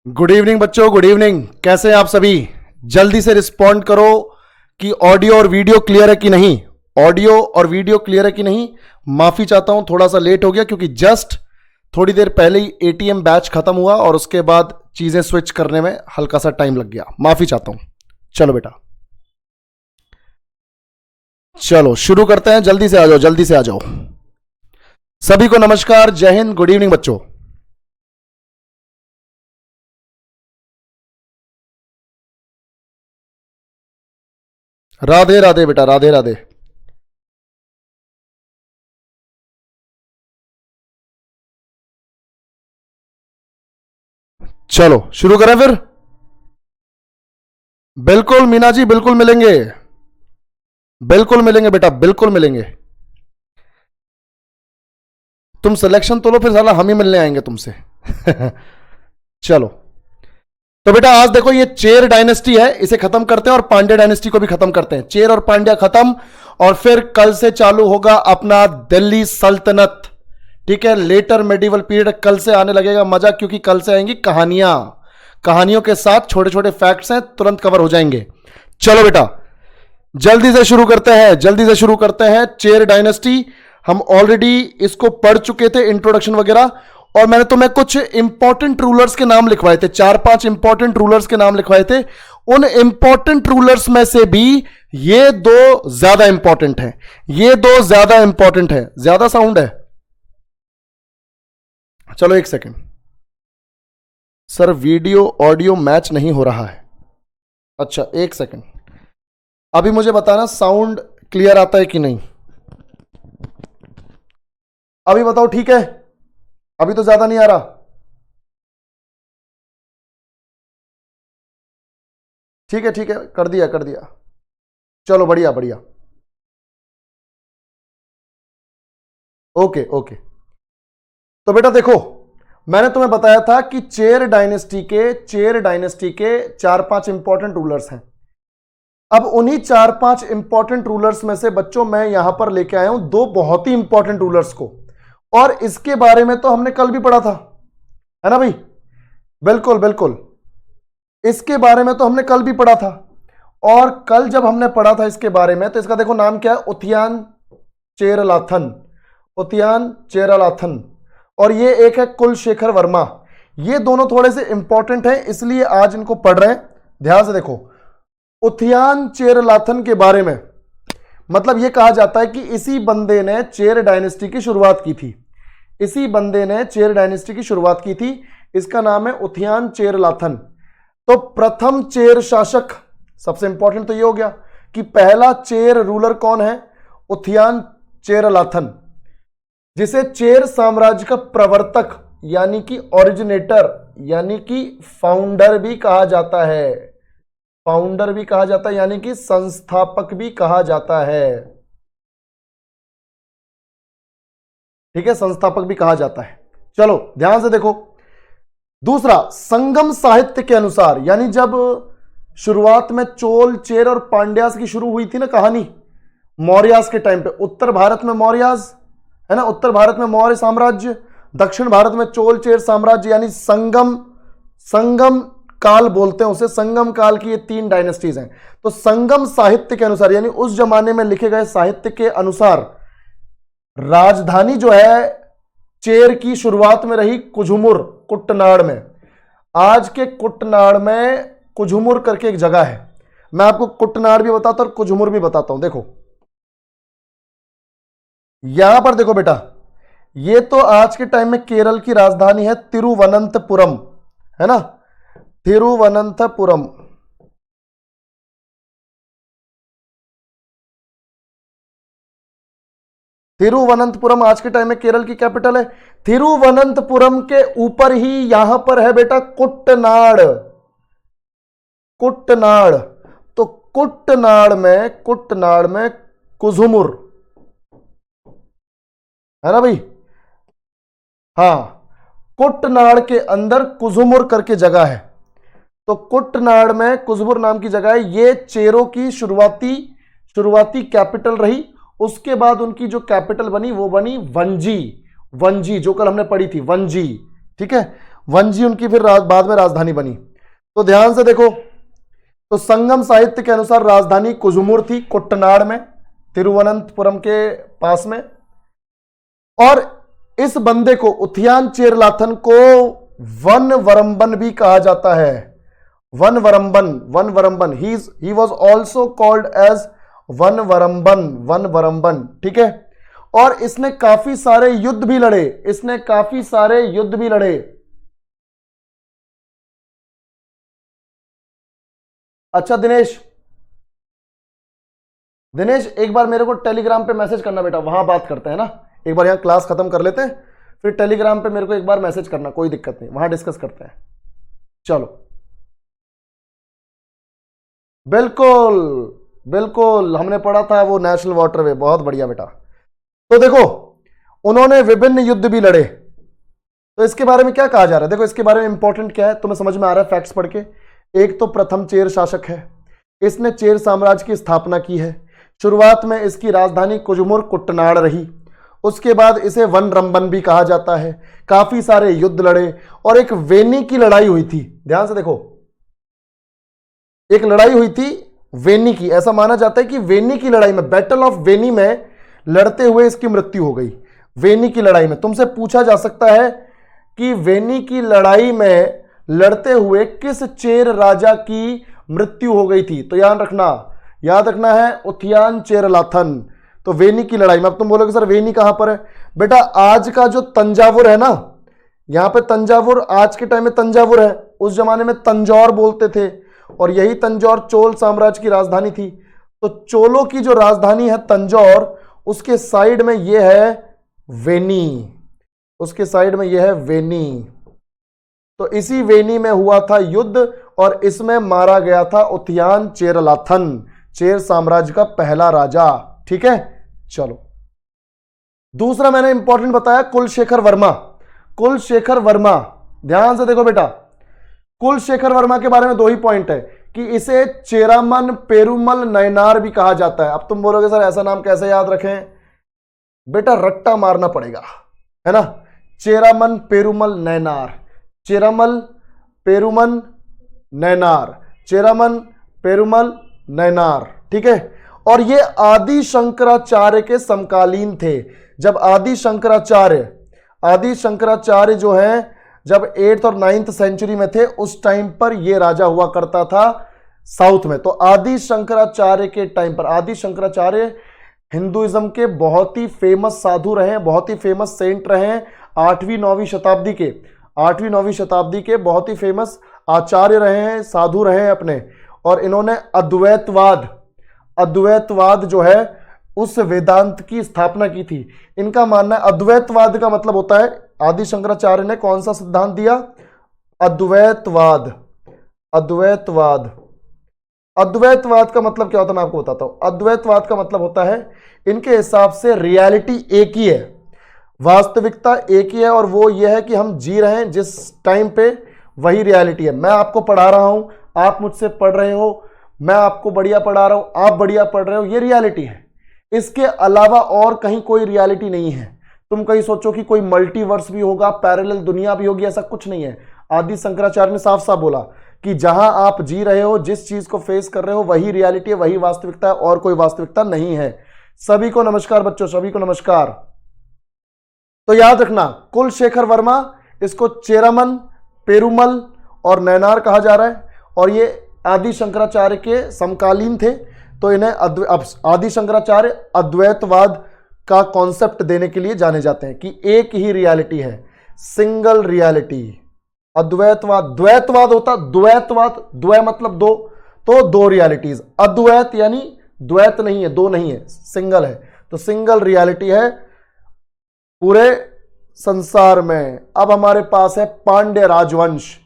Good evening बच्चों, good evening. कैसे हैं आप सभी? जल्दी से रिस्पॉन्ड करो कि ऑडियो और वीडियो क्लियर है कि नहीं। ऑडियो और वीडियो क्लियर है कि नहीं। माफी चाहता हूं, थोड़ा सा लेट हो गया क्योंकि जस्ट थोड़ी देर पहले ही एटीएम बैच खत्म हुआ और उसके बाद चीजें स्विच करने में हल्का सा टाइम लग गया। माफी चाहता हूं। चलो बेटा, चलो शुरू करते हैं। जल्दी से आ जाओ, जल्दी से आ जाओ। सभी को नमस्कार, जय हिंद, गुड इवनिंग बच्चों। राधे राधे बेटा, राधे राधे। चलो शुरू करें फिर। बिल्कुल मीना जी, बिल्कुल मिलेंगे, बिल्कुल मिलेंगे बेटा, बिल्कुल मिलेंगे। तुम सिलेक्शन तो लो, फिर साला हम ही मिलने आएंगे तुमसे। चलो तो बेटा आज देखो, ये चेर डायनेस्टी है, इसे खत्म करते हैं और पांड्या डायनेस्टी को भी खत्म करते हैं। चेर और पांड्या खत्म और फिर कल से चालू होगा अपना दिल्ली सल्तनत। ठीक है, लेटर मेडिवल पीरियड कल से आने लगेगा मजा, क्योंकि कल से आएंगी कहानियां। कहानियों के साथ छोटे छोटे फैक्ट्स हैं, तुरंत कवर हो जाएंगे। चलो बेटा जल्दी से शुरू करते हैं, जल्दी से शुरू करते हैं। चेर डायनेस्टी हम ऑलरेडी इसको पढ़ चुके थे, इंट्रोडक्शन वगैरह। और मैंने तुम्हें कुछ इंपॉर्टेंट रूलर्स के नाम लिखवाए थे, 4-5 इंपॉर्टेंट रूलर्स के नाम लिखवाए थे। उन इंपॉर्टेंट रूलर्स में से भी ये दो ज्यादा इंपॉर्टेंट हैं, ये दो ज्यादा इंपॉर्टेंट है। ज्यादा साउंड है? चलो एक second sir, video audio match नहीं हो रहा है। अच्छा एक सेकंड, अभी मुझे बताना साउंड क्लियर आता है कि नहीं। अभी बताओ, ठीक है? अभी तो ज्यादा नहीं आ रहा। ठीक है ठीक है, कर दिया कर दिया। चलो बढ़िया बढ़िया, ओके ओके। तो बेटा देखो, मैंने तुम्हें बताया था कि चेर डायनेस्टी के 4-5 इंपॉर्टेंट रूलर्स हैं। अब उन्हीं 4-5 इंपॉर्टेंट रूलर्स में से बच्चों मैं यहां पर लेके आया हूं दो बहुत ही इंपॉर्टेंट रूलर्स को। और इसके बारे में तो हमने कल भी पढ़ा था, है ना भाई? बिल्कुल बिल्कुल, इसके बारे में तो हमने कल भी पढ़ा था। और कल जब हमने पढ़ा था इसके बारे में, तो इसका देखो नाम क्या है, उथियान चेरलाथन। उथियान चेरलाथन। और ये एक है कुलशेखर वर्मा। ये दोनों थोड़े से इंपॉर्टेंट हैं, इसलिए आज इनको पढ़ रहे हैं। ध्यान से देखो, उथियान चेरलाथन के बारे में मतलब ये कहा जाता है कि इसी बंदे ने चेर डायनेस्टी की शुरुआत की थी। इसी बंदे ने चेर डायनेस्टी की शुरुआत की थी। इसका नाम है उथियान चेरलाथन। तो प्रथम चेर शासक, सबसे इंपॉर्टेंट तो ये हो गया कि पहला चेर रूलर कौन है? उथियान चेरलाथन, जिसे चेर साम्राज्य का प्रवर्तक यानी कि ओरिजिनेटर यानी कि फाउंडर भी कहा जाता है। फाउंडर भी कहा जाता है यानी कि संस्थापक भी कहा जाता है। ठीक है, संस्थापक भी कहा जाता है। चलो ध्यान से देखो, दूसरा संगम साहित्य के अनुसार, यानी जब शुरुआत में चोल चेर और पांड्यास की शुरू हुई थी ना कहानी, मौर्यास के टाइम पे, उत्तर भारत में मौर्यास है ना, उत्तर भारत में मौर्य साम्राज्य, दक्षिण भारत में चोल चेर साम्राज्य, यानी संगम काल बोलते हैं उसे। संगम काल की ये 3 डायनेस्टीज हैं। तो संगम साहित्य के अनुसार, यानी उस जमाने में लिखे गए साहित्य के अनुसार, राजधानी जो है चेर की शुरुआत में रही कुझुमुर, कुट्टनाड़ में। आज के कुट्टनाड़ में कुझुमुर करके एक जगह है। मैं आपको कुट्टनाड़ भी बताता हूं और कुझुमुर भी बताता हूं। देखो यहां पर देखो बेटा, ये तो आज के टाइम में केरल की राजधानी है तिरुवनंतपुरम, है ना, तिरुवनंतपुरम। तिरुवनंतपुरम आज के टाइम में केरल की कैपिटल है। तिरुवनंतपुरम के ऊपर ही यहां पर है बेटा कुट्टनाड़। कुट्टनाड़, तो कुट्टनाड़ में कुझुमुर, है ना भाई? हां, कुट्टनाड़ के अंदर कुझुमुर करके जगह है। तो कुट्टनाड़ में कुझुमुर नाम की जगह है। ये चेरों की शुरुआती कैपिटल रही। उसके बाद उनकी जो कैपिटल बनी वो बनी वंजी। वंजी जो कल हमने पढ़ी थी, वंजी। ठीक है, वंजी उनकी फिर बाद में राजधानी बनी। तो ध्यान से देखो, तो संगम साहित्य के अनुसार राजधानी कुजुमुर थी, कुट्टनाड में, तिरुवनंतपुरम के पास में। और इस बंदे को उथियान चेरलाथन को वन वरम्बन भी कहा जाता है। Vanavaramban he was also called as Vanavaramban, ठीक है। और इसने काफी सारे युद्ध भी लड़े, अच्छा दिनेश एक बार मेरे को टेलीग्राम पे मैसेज करना बेटा, वहां बात करते हैं ना, एक बार यहां क्लास खत्म कर लेते हैं, फिर टेलीग्राम पे मेरे को एक बार मैसेज करना, कोई दिक्कत नहीं, वहां डिस्कस करते हैं। चलो, बिल्कुल हमने पढ़ा था वो नेशनल वाटरवे, बहुत बढ़िया बेटा। तो देखो, उन्होंने विभिन्न युद्ध भी लड़े। तो इसके बारे में क्या कहा जा रहा है, देखो इसके बारे में इंपॉर्टेंट क्या है तुम्हें समझ में आ रहा है फैक्ट्स पढ़ के। एक तो प्रथम चेर शासक है, इसने चेर साम्राज्य की स्थापना की है। शुरुआत में इसकी राजधानी कुजुमुर कुट्टनाड रही, उसके बाद इसे वन रंबन भी कहा जाता है। काफी सारे युद्ध लड़े और एक वेनी की लड़ाई हुई थी। ध्यान से देखो, एक लड़ाई हुई थी वेनी की, ऐसा माना जाता है कि वेनी की लड़ाई में, बैटल ऑफ वेनी में लड़ते हुए इसकी मृत्यु हो गई। वेनी की लड़ाई में तुमसे पूछा जा सकता है कि वेनी की लड़ाई में लड़ते हुए किस चेर राजा की मृत्यु हो गई थी, तो याद रखना है उथियान चेरलाथन। तो वेनी की लड़ाई में, अब तुम बोलोगे सर वेनी कहां पर है, बेटा आज का जो तंजावुर है ना, यहां पे तंजावुर, आज के टाइम में तंजावुर है, उस जमाने में तंजौर बोलते थे, और यही तंजौर चोल साम्राज्य की राजधानी थी। तो चोलों की जो राजधानी है तंजौर, उसके साइड में यह है वेनी, तो इसी वेनी में हुआ था युद्ध और इसमें मारा गया था उथियान चेरलाथन, चेर साम्राज्य का पहला राजा, ठीक है। चलो, दूसरा मैंने इंपॉर्टेंट बताया कुलशेखर वर्मा। ध्यान से देखो बेटा, कुलशेखर वर्मा के बारे में दो ही पॉइंट है कि इसे चेरामन पेरुमल नयनार भी कहा जाता है। अब तुम बोलोगे सर ऐसा नाम कैसे याद रखें, बेटा रट्टा मारना पड़ेगा, है ना। चेरामन पेरुमल नयनार, ठीक है। और ये आदि शंकराचार्य के समकालीन थे। जब आदि शंकराचार्य जो है, जब 8th और 9th सेंचुरी में थे, उस टाइम पर ये राजा हुआ करता था साउथ में। तो आदि शंकराचार्य के टाइम पर, आदि शंकराचार्य हिंदुइज्म के बहुत ही फेमस साधु रहे, बहुत ही फेमस सेंट रहे, 8वीं-9वीं शताब्दी के बहुत ही फेमस आचार्य रहे हैं, साधु रहे हैं अपने। और इन्होंने अद्वैतवाद जो है उस वेदांत की स्थापना की थी। इनका मानना है, अद्वैतवाद का मतलब होता है, आदि शंकराचार्य ने कौन सा सिद्धांत दिया, अद्वैतवाद का मतलब क्या होता है मैं आपको बताता हूं। अद्वैतवाद का मतलब होता है, इनके हिसाब से रियलिटी एक ही है, वास्तविकता एक ही है, और वो ये है कि हम जी रहे हैं जिस टाइम पे वही रियलिटी है। मैं आपको पढ़ा रहा हूं, आप मुझसे पढ़ रहे हो, मैं आपको बढ़िया पढ़ा रहा हूं, आप बढ़िया पढ़ रहे हो, ये रियलिटी है। इसके अलावा और कहीं कोई रियलिटी नहीं है। तुम कहीं सोचो कि कोई मल्टीवर्स भी होगा, पैरेलल दुनिया भी होगी, ऐसा कुछ नहीं है। आदि शंकराचार्य ने साफ साफ बोला कि जहां आप जी रहे हो, जिस चीज को फेस कर रहे हो, वही रियलिटी है, वही वास्तविकता है, और कोई वास्तविकता नहीं है। सभी को नमस्कार बच्चों, सभी को नमस्कार। तो याद रखना, कुलशेखर वर्मा, इसको चेरामन, पेरुमल और नयनार कहा जा रहा है, और ये आदि शंकराचार्य के समकालीन थे। तो इन्हें आदि शंकराचार्य अद्वैतवाद का कॉन्सेप्ट देने के लिए जाने जाते हैं कि एक ही रियलिटी है, सिंगल रियलिटी। अद्वैतवाद, द्वैतवाद होता, द्वै मतलब दो, तो दो रियलिटीज। अद्वैत यानी द्वैत नहीं है, दो नहीं है, सिंगल है। तो सिंगल रियलिटी है पूरे संसार में। अब हमारे पास है पांड्य राजवंश।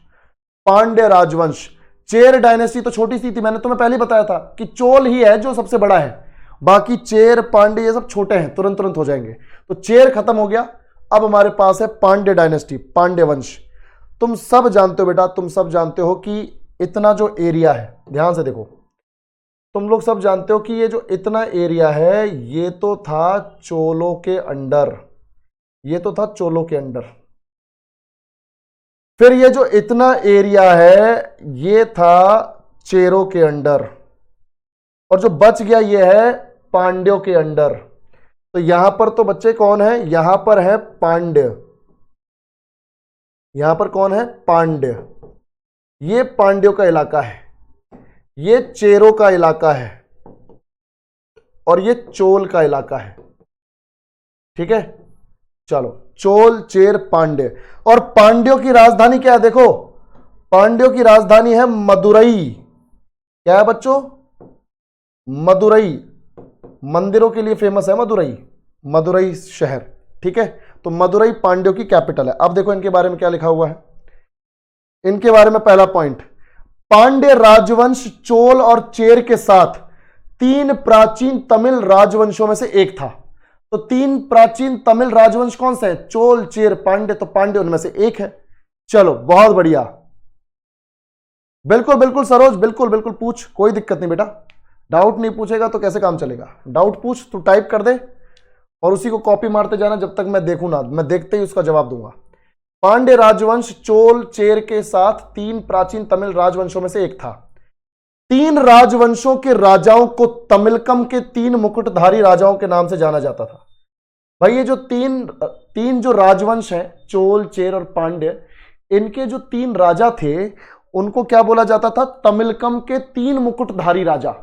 चेर डायनेस्टी तो छोटी सी थी, मैंने तुम्हें पहले बताया था कि चोल ही है जो सबसे बड़ा है, बाकी चेर पांड्य ये सब छोटे हैं, तुरंत हो जाएंगे। तो चेर खत्म हो गया, अब हमारे पास है पांड्य डायनेस्टी, पांड्य वंश। तुम सब जानते हो बेटा, तुम सब जानते हो कि इतना जो एरिया है, ध्यान से देखो, तुम लोग सब जानते हो कि ये जो इतना एरिया है, ये तो था चोलों के अंडर, फिर ये जो इतना एरिया है ये था चेरों के अंडर, और जो बच गया ये है पांड्यों के अंडर। तो यहां पर तो बच्चे कौन है, यहां पर है पांड्य, यहां पर कौन है, पांड्य। ये पांड्यों का इलाका है, ये चेरों का इलाका है, और ये चोल का इलाका है। ठीक है, चलो चोल, चेर, पांड्य। और पांड्यों की राजधानी क्या है, देखो पांड्यों की राजधानी है मदुरई। क्या है बच्चों, मदुरई। मंदिरों के लिए फेमस है मदुरई, मदुरई शहर। ठीक है, तो मदुरई पांड्यों की कैपिटल है। अब देखो इनके बारे में क्या लिखा हुआ है। इनके बारे में पहला पॉइंट, पांड्य राजवंश चोल और चेर के साथ 3 प्राचीन तमिल राजवंशों में से एक था। तो 3 प्राचीन तमिल राजवंश कौन से हैं, चोल, चेर, पांड्य। तो पांड्य उनमें से एक है। चलो बहुत बढ़िया, बिल्कुल बिल्कुल सरोज, बिल्कुल बिल्कुल पूछ, कोई दिक्कत नहीं बेटा। डाउट नहीं पूछेगा तो कैसे काम चलेगा, डाउट पूछ, तू टाइप कर दे और उसी को कॉपी मारते जाना जब तक मैं देखूं ना, मैं देखते ही उसका जवाब दूंगा। पांड्य राजवंश चोल, चेर के साथ 3 प्राचीन तमिल राजवंशों में से एक था। 3 राजवंशों के राजाओं को तमिलकम के 3 मुकुटधारी राजाओं के नाम से जाना जाता था। भाई ये जो तीन जो राजवंश हैं, चोल, चेर और पांड्य, इनके जो 3 राजा थे उनको क्या बोला जाता था, तमिलकम के 3 मुकुटधारी राजा।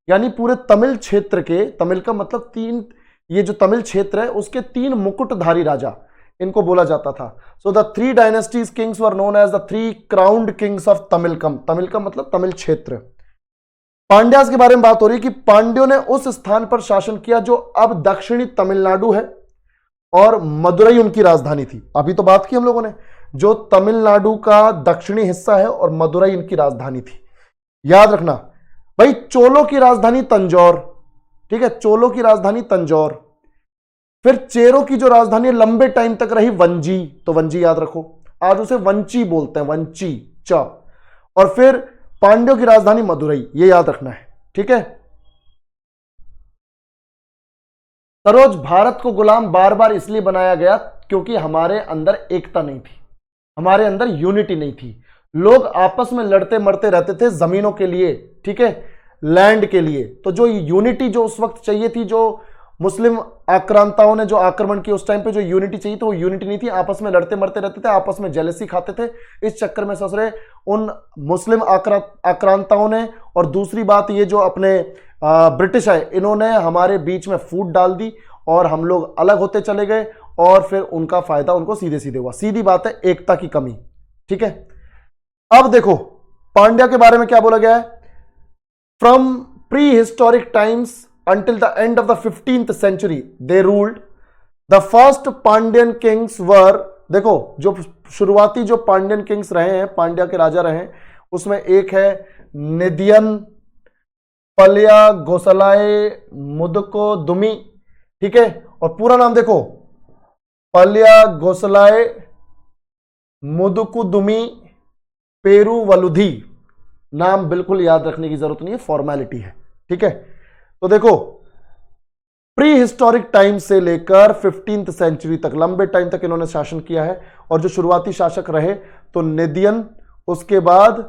यानी पूरे तमिल क्षेत्र के, तमिलकम मतलब 3, ये जो तमिल क्षेत्र है उसके 3 मुकुटधारी राजा, इनको बोला जाता था। So the 3 dynasties kings were known as the 3 crowned kings of Tamilakam. Tamilakam मतलब तमिल क्षेत्र। पांड्यास के बारे में बात हो रही है कि पांड्यों ने उस स्थान पर शासन किया जो अब दक्षिणी तमिलनाडु है, और मदुरई उनकी राजधानी थी। अभी तो बात की हम लोगों ने, जो तमिलनाडु का दक्षिणी हिस्सा है और मदुरई इनकी राजधानी थी। याद रखना भाई, चोलों की राजधानी तंजौर। ठीक है, चोलों की राजधानी तंजौर। फिर चेरों की जो राजधानी लंबे टाइम तक रही वंजी, तो वंजी याद रखो, आज उसे वंची बोलते हैं, वंची च। और फिर पांड्यों की राजधानी मदुरई, ये याद रखना है। ठीक है सरोज, भारत को गुलाम बार बार इसलिए बनाया गया क्योंकि हमारे अंदर एकता नहीं थी, हमारे अंदर यूनिटी नहीं थी। लोग आपस में लड़ते मरते रहते थे जमीनों के लिए, ठीक है, लैंड के लिए। तो जो यूनिटी जो उस वक्त चाहिए थी, जो मुस्लिम आक्रांताओं ने जो आक्रमण किया उस टाइम पे जो यूनिटी चाहिए थी, वो यूनिटी नहीं थी। आपस में लड़ते मरते रहते थे, आपस में जेलसी खाते थे। इस चक्कर में ससुरे उन मुस्लिम आक्रांताओं ने, और दूसरी बात ये जो अपने ब्रिटिश है, इन्होंने हमारे बीच में फूट डाल दी और हम लोग अलग होते चले गए, और फिर उनका फायदा उनको सीधे सीधे हुआ। सीधी बात है, एकता की कमी। ठीक है, अब देखो पांड्या के बारे में क्या बोला गया है। From pre historic times until the end of the 15th century they ruled. The first Pandyan kings were, देखो जो शुरुआती जो पांड्यन किंग्स रहे हैं, पांड्या के राजा रहे हैं, उसमें एक है निदियन, पल्या, गोसलाय, मुदको दुमी। ठीक है, और पूरा नाम देखो, पल्या, गोसलाय, मुदकु दुमी, पेरू वलुधी। नाम बिल्कुल याद रखने की जरूरत नहीं है, फॉर्मेलिटी है। ठीक है, तो देखो प्री हिस्टोरिक टाइम से लेकर 15th सेंचुरी तक लंबे टाइम तक इन्होंने शासन किया है। और जो शुरुआती शासक रहे तो निदियन, उसके बाद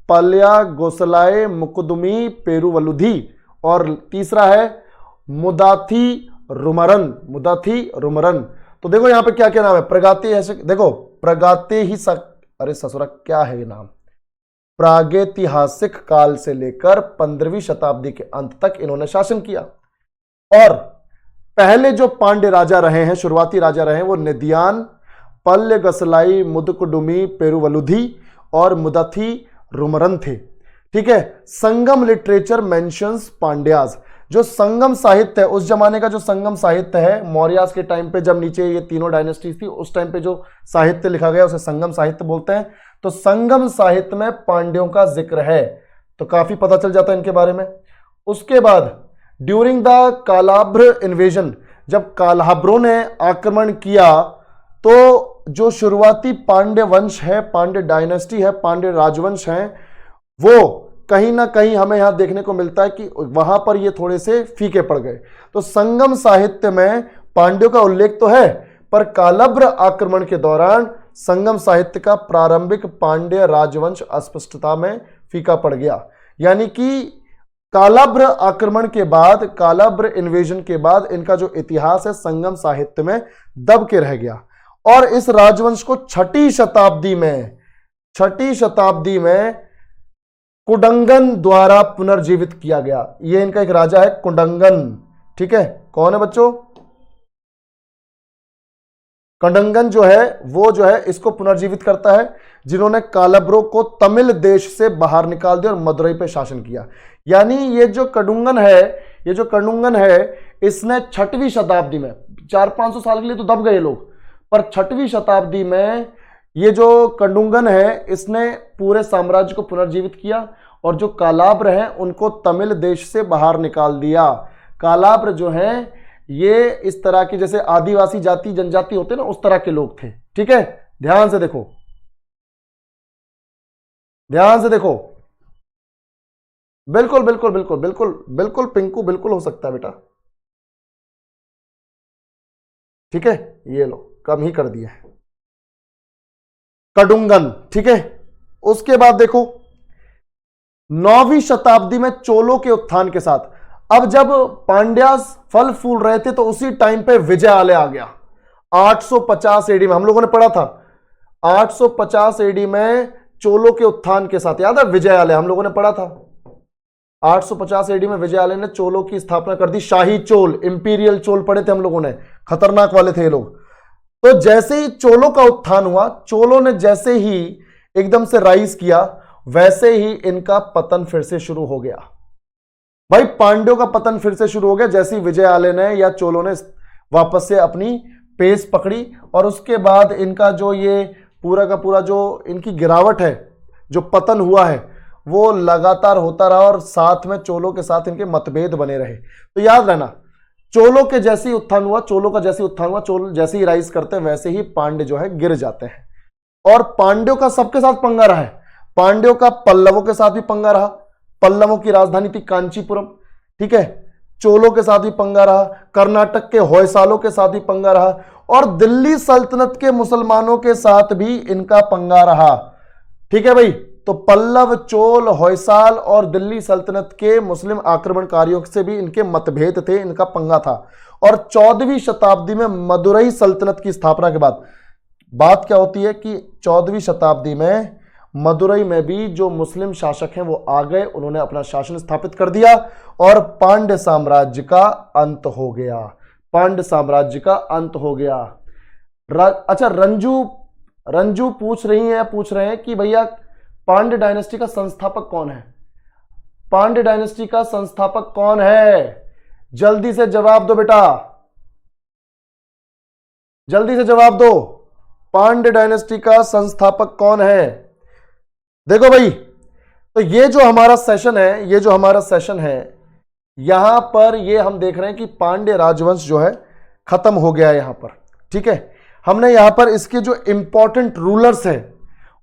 पल्या, गोसलाय, मुकुदुमी, पेरुवलुधी, और तीसरा है मुदाथी रुमरन, मुदाथी रुमरन। तो देखो यहां पे क्या क्या नाम है, प्रगाति ऐसे देखो, प्रगाति ही अरे ससुरा क्या है ये नाम, प्रागैतिहासिक काल से लेकर 15वीं शताब्दी के अंत तक इन्होंने शासन किया। और पहले जो पांड्य राजा रहे हैं, शुरुआती राजा रहे हैं, वो निदियान, पल्य, गसलाई, मुदकुडुमी, पेरुवलुधी और मुदथी रुमरन थे। ठीक है, संगम लिटरेचर मेंशंस पांड्याज। जो संगम साहित्य है, उस जमाने का जो संगम साहित्य है, मौर्यास के टाइम पे जब नीचे ये तीनों डायनेस्टीज थी, उस टाइम पे जो साहित्य लिखा गया उसे संगम साहित्य बोलते हैं। तो संगम साहित्य में पांड्यों का जिक्र है, तो काफी पता चल जाता है इनके बारे में। उसके बाद ड्यूरिंग द कालाभ्र इन्वेजन, जब कालाभ्रों ने आक्रमण किया, तो जो शुरुआती पांड्य वंश है, पांड्य डायनेस्टी है, पांड्य राजवंश है, वो कहीं ना कहीं हमें यहां देखने को मिलता है कि वहां पर ये थोड़े से फीके पड़ गए। तो संगम साहित्य में पांड्यों का उल्लेख तो है, पर कालाभ्र आक्रमण के दौरान संगम साहित्य का प्रारंभिक पांड्य राजवंश अस्पष्टता में फीका पड़ गया। यानी कि कालाब्र आक्रमण के बाद, कालाब्र इन्वेजन के बाद इनका जो इतिहास है संगम साहित्य में दब के रह गया। और इस राजवंश को छठी शताब्दी में कुडंगन द्वारा पुनर्जीवित किया गया। ये इनका एक राजा है कुडंगन, ठीक है। कौन है बच्चों? कुडंगन जो है वो जो है इसको पुनर्जीवित करता है, जिन्होंने कालाब्रो को तमिल देश से बाहर निकाल दिया और मदुरई पे शासन किया। यानी ये जो कडुंगन है, इसने 6वीं शताब्दी में, 400-500 साल के लिए तो दब गए लोग, पर 6वीं शताब्दी में ये जो कडुंगन है इसने पूरे साम्राज्य को पुनर्जीवित किया और जो कालाब्र हैं उनको तमिल देश से बाहर निकाल दिया। कालाब्र जो हैं ये इस तरह के जैसे आदिवासी जाति जनजाति होते ना, उस तरह के लोग थे, ठीक है। ध्यान से देखो, बिल्कुल बिल्कुल बिल्कुल बिल्कुल बिल्कुल पिंकू, बिल्कुल हो सकता है बेटा, ठीक है। ये लो कम ही कर दिया है कडुंगन, ठीक है। उसके बाद देखो 9वीं शताब्दी में चोलों के उत्थान के साथ, अब जब पांड्यास फल फूल रहे थे तो उसी टाइम पे विजयालय आ गया 850 एडी में। हम लोगों ने पढ़ा था 850 एडी में चोलों के उत्थान के साथ, याद है विजयालय, हम लोगों ने पढ़ा था 850 एडी में विजयालय ने चोलों की स्थापना कर दी। शाही चोल, इंपीरियल चोल पढ़े थे हम लोगों ने, खतरनाक वाले थे ये लोग। तो जैसे ही चोलों का उत्थान हुआ, चोलों ने जैसे ही एकदम से राइज किया, वैसे ही इनका पतन फिर से शुरू हो गया। भाई पांड्यों का पतन फिर से शुरू हो गया जैसे ही विजयालय ने या चोलों ने वापस से अपनी पेस पकड़ी। और उसके बाद इनका जो ये पूरा का पूरा जो इनकी गिरावट है, जो पतन हुआ है, वो लगातार होता रहा और साथ में चोलों के साथ इनके मतभेद बने रहे। तो याद रहना, चोलों के जैसे ही उत्थान हुआ, चोल जैसे ही राइज करते हैं वैसे ही पांड्य जो है गिर जाते हैं। और पांड्यों का सबके साथ पंगा रहा है। पांड्यों का पल्लवों के साथ भी पंगा रहा, पल्लवों की राजधानी थी कांचीपुरम, ठीक है। चोलों के साथ भी पंगा रहा, कर्नाटक के होयसालों के साथ भी पंगा रहा, और दिल्ली सल्तनत के मुसलमानों के साथ भी इनका पंगा रहा, ठीक है भाई। तो पल्लव, चोल, होयसाल और दिल्ली सल्तनत के मुस्लिम आक्रमणकारियों से भी इनके मतभेद थे, इनका पंगा था। और 14वीं शताब्दी में मदुरई सल्तनत की स्थापना के बाद बात क्या होती है कि 14वीं शताब्दी में मदुरई में भी जो मुस्लिम शासक हैं वो आ गए, उन्होंने अपना शासन स्थापित कर दिया और पांड्य साम्राज्य का अंत हो गया। पांड्य साम्राज्य का अंत हो गया। अच्छा, रंजू पूछ रहे हैं कि भैया पांड्य डायनेस्टी का संस्थापक कौन है? पांड्य डायनेस्टी का संस्थापक कौन है? जल्दी से जवाब दो बेटा, जल्दी से जवाब दो। पांड्य डायनेस्टी का संस्थापक कौन है? देखो भाई, तो ये जो हमारा सेशन है, यहां पर ये हम देख रहे हैं कि पांड्य राजवंश जो है खत्म हो गया यहां पर, ठीक है। हमने यहां पर इसके जो इंपॉर्टेंट रूलर्स हैं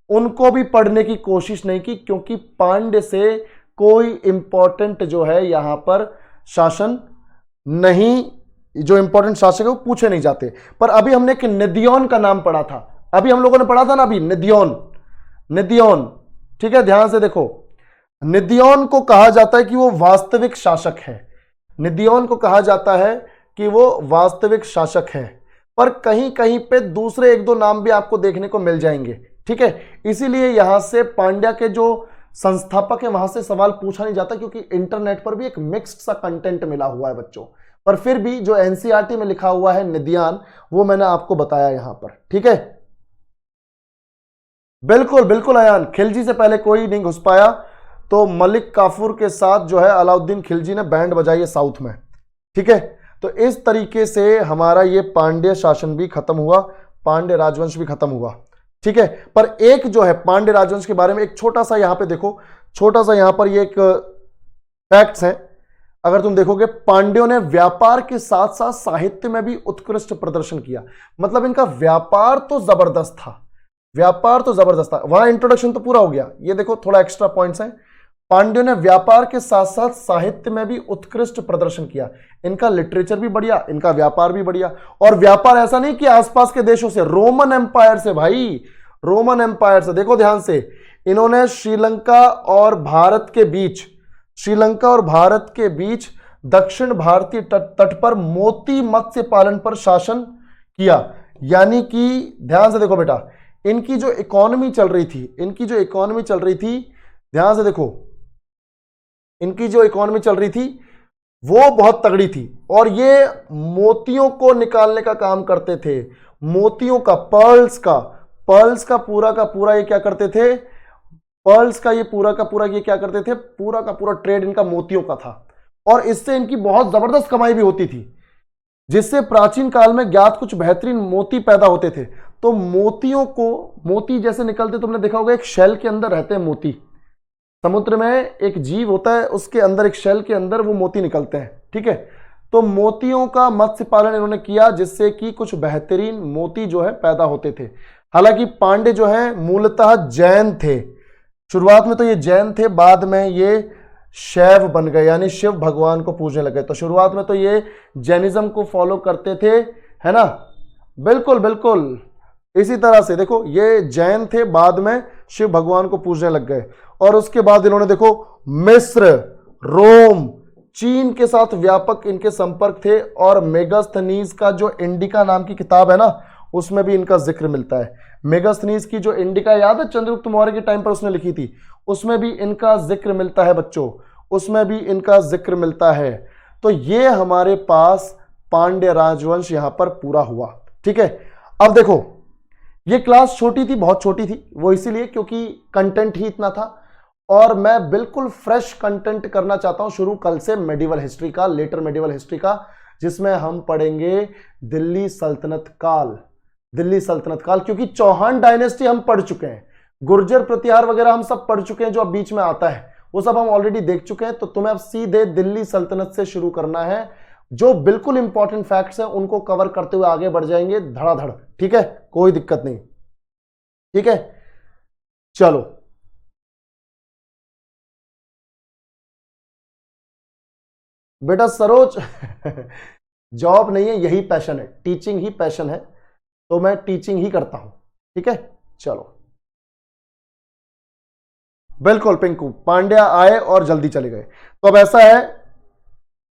उनको भी पढ़ने की कोशिश नहीं की, क्योंकि पांड्य से कोई इंपॉर्टेंट जो है यहां पर शासन नहीं, जो इंपॉर्टेंट शासक है वो पूछे नहीं जाते। पर अभी हमने एक निदियोन का नाम पढ़ा था, अभी हम लोगों ने पढ़ा था ना, अभी निदियोन, ठीक है। ध्यान से देखो, निदियोन को कहा जाता है कि वो वास्तविक शासक है। निदियोन को कहा जाता है कि वो वास्तविक शासक है, पर कहीं कहीं पे दूसरे एक दो नाम भी आपको देखने को मिल जाएंगे, ठीक है। इसीलिए यहां से पांड्या के जो संस्थापक है वहां से सवाल पूछा नहीं जाता, क्योंकि इंटरनेट पर भी एक मिक्स्ड सा कंटेंट मिला हुआ है बच्चों। पर फिर भी जो एनसीईआरटी में लिखा हुआ है निदियान, वो मैंने आपको बताया यहां पर, ठीक है। बिल्कुल बिल्कुल अयान, खिलजी से पहले कोई नहीं घुस पाया, तो मलिक काफूर के साथ जो है अलाउद्दीन खिलजी ने बैंड बजाई है साउथ में, ठीक है। तो इस तरीके से हमारा ये पांड्य शासन भी खत्म हुआ, पांड्य राजवंश भी खत्म हुआ, ठीक है। पर एक जो है पांड्य राजवंश के बारे में एक छोटा सा यहां पे देखो, छोटा सा यहां पर ये एक फैक्ट्स है। अगर तुम देखोगे, पांड्यों ने व्यापार के साथ साथ साहित्य में भी उत्कृष्ट प्रदर्शन किया। मतलब इनका व्यापार तो जबरदस्त था, वहां इंट्रोडक्शन तो पूरा हो गया। ये देखो थोड़ा एक्स्ट्रा पॉइंट्स हैं। पांड्यों ने व्यापार के साथ साथ साहित्य में भी उत्कृष्ट प्रदर्शन किया। इनका लिटरेचर भी बढ़िया, इनका व्यापार भी बढ़िया। और व्यापार ऐसा नहीं कि आसपास के देशों से, रोमन एम्पायर से भाई, रोमन एम्पायर से। देखो ध्यान से, इन्होंने श्रीलंका और भारत के बीच, श्रीलंका और भारत के बीच दक्षिण भारतीय तट पर मोती मत्स्य पालन पर शासन किया। यानी कि ध्यान से देखो बेटा, इनकी जो इकोनॉमी चल रही थी, इनकी जो इकोनॉमी चल रही थी, ध्यान से देखो, इनकी जो इकोनॉमी चल रही थी वो बहुत तगड़ी थी। और ये मोतियों को निकालने का काम करते थे, मोतियों का, पर्ल्स का पूरा ये क्या करते थे, पर्ल्स का ये पूरा का पूरा ये क्या करते थे, पूरा का पूरा ट्रेड इनका मोतियों का था। और इससे इनकी बहुत जबरदस्त कमाई भी होती थी, जिससे प्राचीन काल में ज्ञात कुछ बेहतरीन मोती पैदा होते थे। तो मोतियों को, मोती जैसे निकलते, तुमने देखा होगा एक शेल के अंदर रहते हैं मोती, समुद्र में एक जीव होता है, उसके अंदर एक शेल के अंदर वो मोती निकलते हैं, ठीक है। तो मोतियों का मत्स्य पालन इन्होंने किया, जिससे कि कुछ बेहतरीन मोती जो है पैदा होते थे। हालांकि पांडे जो है मूलतः जैन थे, शुरुआत में तो ये जैन थे, बाद में ये शैव बन गए, यानी शिव भगवान को पूजने लगे। तो शुरुआत में तो ये जैनिज्म को फॉलो करते थे, है ना, बिल्कुल बिल्कुल इसी तरह से। देखो ये जैन थे, बाद में शिव भगवान को पूजने लग गए। और उसके बाद इन्होंने देखो मिस्र, रोम, चीन के साथ व्यापक इनके संपर्क थे। और मेगास्थनीज का जो इंडिका नाम की किताब है ना, उसमें भी इनका जिक्र मिलता है। मेगास्थनीज की जो इंडिका, याद है चंद्रगुप्त मौर्य के टाइम पर उसने लिखी थी, उसमें भी इनका जिक्र मिलता है बच्चों, उसमें भी इनका जिक्र मिलता है। तो ये हमारे पास पांड्य राजवंश यहां पर पूरा हुआ, ठीक है। अब देखो ये क्लास छोटी थी, बहुत छोटी थी, वो इसीलिए क्योंकि कंटेंट ही इतना था। और मैं बिल्कुल फ्रेश कंटेंट करना चाहता हूं शुरू कल से मेडिवल हिस्ट्री का, लेटर मेडिवल हिस्ट्री का, जिसमें हम पढ़ेंगे दिल्ली सल्तनत काल, दिल्ली सल्तनत काल। क्योंकि चौहान डायनेस्टी हम पढ़ चुके हैं, गुर्जर प्रतिहार वगैरह हम सब पढ़ चुके हैं, जो अब बीच में आता है वो सब हम ऑलरेडी देख चुके हैं। तो तुम्हें अब सीधे दिल्ली सल्तनत से शुरू करना है। जो बिल्कुल इंपॉर्टेंट फैक्ट्स हैं उनको कवर करते हुए आगे बढ़ जाएंगे धड़ाधड़, ठीक है, कोई दिक्कत नहीं, ठीक है। चलो बेटा सरोज जॉब नहीं है, यही पैशन है, टीचिंग ही पैशन है, तो मैं टीचिंग ही करता हूं, ठीक है। चलो बिल्कुल पिंकू, पांड्या आए और जल्दी चले गए। तो अब ऐसा है,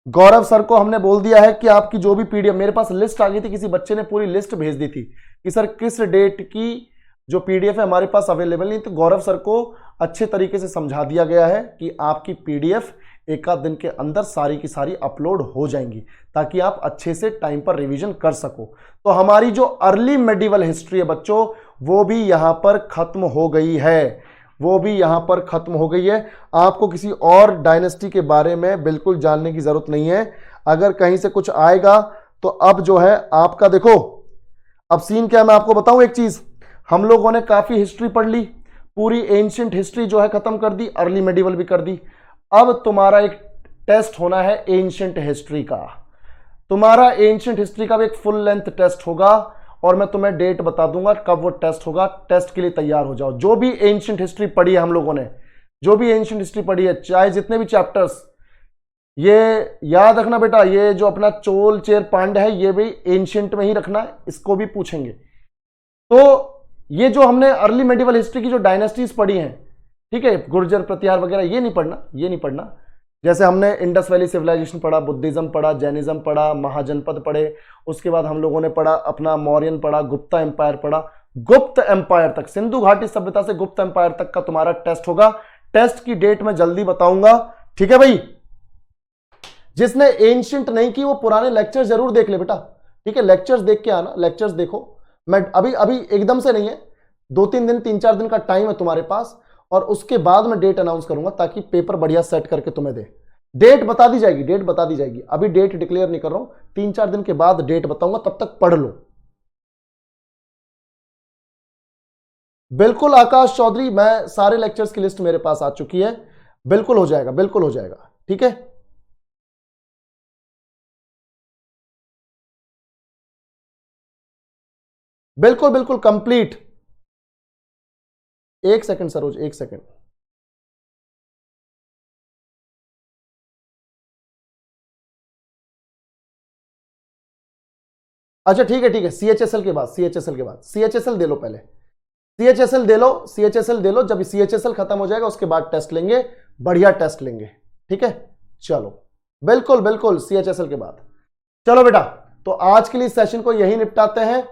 गौरव सर को हमने बोल दिया है कि आपकी जो भी पीडीएफ, मेरे पास लिस्ट आ गई थी, किसी बच्चे ने पूरी लिस्ट भेज दी थी कि सर किस डेट की जो पीडीएफ है हमारे पास अवेलेबल नहीं। तो गौरव सर को अच्छे तरीके से समझा दिया गया है कि आपकी पीडीएफ एक आध दिन के अंदर सारी की सारी अपलोड हो जाएंगी, ताकि आप अच्छे से टाइम पर रिवीजन कर सको। तो हमारी जो अर्ली मेडिवल हिस्ट्री है बच्चों, वो भी यहां पर खत्म हो गई है, वो भी यहां पर खत्म हो गई है। आपको किसी और डायनेस्टी के बारे में बिल्कुल जानने की जरूरत नहीं है। अगर कहीं से कुछ आएगा तो अब जो है आपका, देखो अब सीन क्या है, मैं आपको बताऊं एक चीज। हम लोगों ने काफी हिस्ट्री पढ़ ली, पूरी एंशिएंट हिस्ट्री जो है खत्म कर दी, अर्ली मेडिवल भी कर दी। अब तुम्हारा एक टेस्ट होना है एंशिएंट हिस्ट्री का, तुम्हारा एंशिएंट हिस्ट्री का भी एक फुल लेंथ टेस्ट होगा। और मैं तुम्हें डेट बता दूंगा कब वो टेस्ट होगा, टेस्ट के लिए तैयार हो जाओ। जो भी एंशिएंट हिस्ट्री पढ़ी है हम लोगों ने, जो भी एंशिएंट हिस्ट्री पढ़ी है, चाहे जितने भी चैप्टर्स, ये याद रखना बेटा, ये जो अपना चोल चेर पांड्य है ये भी एंशिएंट में ही रखना है, इसको भी पूछेंगे। तो ये जो हमने अर्ली मेडिवल हिस्ट्री की जो डायनेस्टीज पढ़ी हैं, ठीक है, गुर्जर प्रतिहार वगैरह, ये नहीं पढ़ना, ये नहीं पढ़ना। जैसे हमने इंडस वैली सिविलाइजेशन पढ़ा, बुद्धिज्म पढ़ा, जैनिज्म पढ़ा, महाजनपद पढ़े, उसके बाद हम लोगों ने पढ़ा अपना मौर्यन पढ़ा, गुप्ता एम्पायर पढ़ा, गुप्त एम्पायर तक, सिंधु घाटी सभ्यता से गुप्त एम्पायर तक का तुम्हारा टेस्ट होगा। टेस्ट की डेट मैं जल्दी बताऊंगा, ठीक है भाई। जिसने एंशिएंट नहीं की वो पुराने लेक्चर जरूर देख ले बेटा, ठीक है, लेक्चर्स देख के आना, लेक्चर्स देखो। मैं अभी अभी एकदम से नहीं है, 2-3 दिन 3-4 दिन का टाइम है तुम्हारे पास, और उसके बाद मैं डेट अनाउंस करूंगा, ताकि पेपर बढ़िया सेट करके तुम्हें दे। डेट बता दी जाएगी, डेट बता दी जाएगी, अभी डेट डिक्लेयर नहीं कर रहा हूं, 3-4 दिन के बाद डेट बताऊंगा, तब तक पढ़ लो। बिल्कुल आकाश चौधरी, मैं सारे लेक्चर्स की लिस्ट मेरे पास आ चुकी है, बिल्कुल हो जाएगा, बिल्कुल हो जाएगा, ठीक है। बिल्कुल बिल्कुल कंप्लीट। एक सेकंड सरोज, एक सेकंड। अच्छा ठीक है, CHSL के बाद CHSL दे लो पहले, CHSL दे लो, CHSL दे लो, जब CHSL खत्म हो जाएगा उसके बाद टेस्ट लेंगे, बढ़िया टेस्ट लेंगे, ठीक है। चलो बिल्कुल बिल्कुल CHSL के बाद। चलो बेटा, तो आज के लिए सेशन को यही निपटाते हैं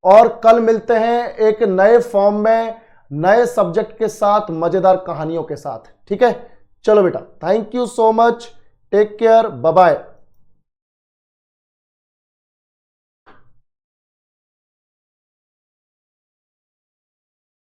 और कल मिलते हैं एक नए फॉर्म में, नए सब्जेक्ट के साथ, मजेदार कहानियों के साथ, ठीक है। चलो बेटा, thank you so much, take care, bye bye.